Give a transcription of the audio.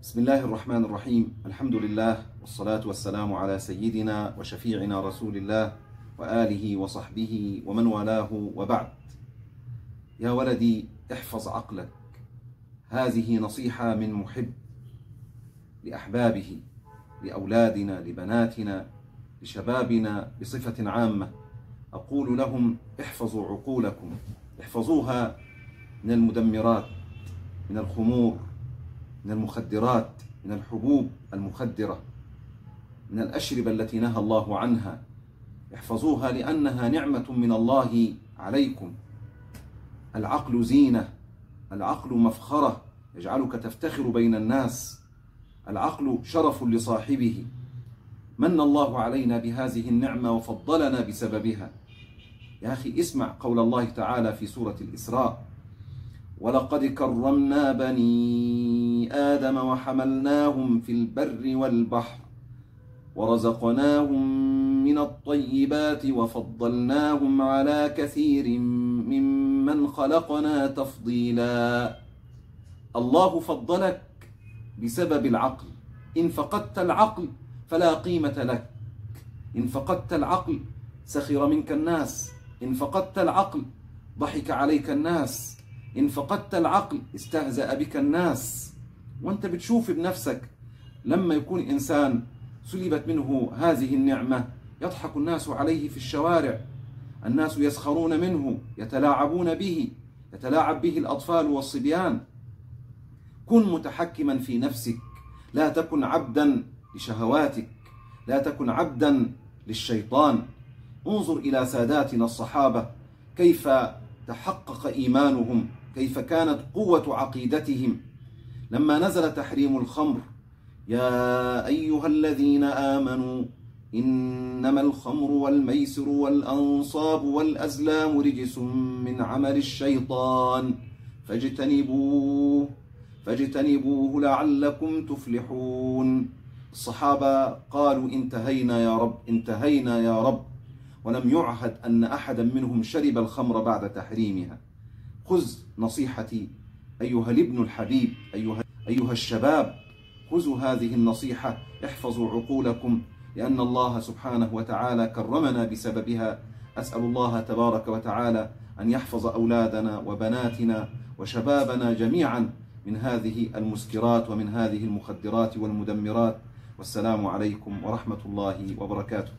بسم الله الرحمن الرحيم. الحمد لله والصلاة والسلام على سيدنا وشفيعنا رسول الله وآله وصحبه ومن والاه، وبعد. يا ولدي، احفظ عقلك. هذه نصيحة من محب لأحبابه، لأولادنا، لبناتنا، لشبابنا بصفة عامة. أقول لهم: احفظوا عقولكم، احفظوها من المدمرات، من الخمور، من المخدرات، من الحبوب المخدرة، من الأشربة التي نهى الله عنها. احفظوها لأنها نعمة من الله عليكم. العقل زينة، العقل مفخرة يجعلك تفتخر بين الناس، العقل شرف لصاحبه. من الله علينا بهذه النعمة وفضلنا بسببها. يا أخي، اسمع قول الله تعالى في سورة الإسراء: ولقد كرمنا بني آدم وحملناهم في البر والبحر ورزقناهم من الطيبات وفضلناهم على كثير ممن خلقنا تفضيلا. الله فضلك بسبب العقل. إن فقدت العقل فلا قيمة لك. إن فقدت العقل سخر منك الناس. إن فقدت العقل ضحك عليك الناس. إن فقدت العقل استهزأ بك الناس. وانت بتشوف بنفسك لما يكون إنسان سلبت منه هذه النعمة يضحك الناس عليه في الشوارع، الناس يسخرون منه، يتلاعبون به، يتلاعب به الأطفال والصبيان. كن متحكما في نفسك، لا تكن عبدا لشهواتك، لا تكن عبدا للشيطان. انظر إلى ساداتنا الصحابة كيف تحقق إيمانهم، كيف كانت قوة عقيدتهم لما نزل تحريم الخمر: يا أيها الذين آمنوا إنما الخمر والميسر والأنصاب والأزلام رجس من عمل الشيطان فاجتنبوه لعلكم تفلحون. الصحابة قالوا: انتهينا يا رب، انتهينا يا رب. ولم يعهد أن أحدا منهم شرب الخمر بعد تحريمها. خذ نصيحتي أيها الابن الحبيب، أيها الشباب، خذوا هذه النصيحة. احفظوا عقولكم لأن الله سبحانه وتعالى كرمنا بسببها. أسأل الله تبارك وتعالى أن يحفظ أولادنا وبناتنا وشبابنا جميعا من هذه المسكرات ومن هذه المخدرات والمدمرات. والسلام عليكم ورحمة الله وبركاته.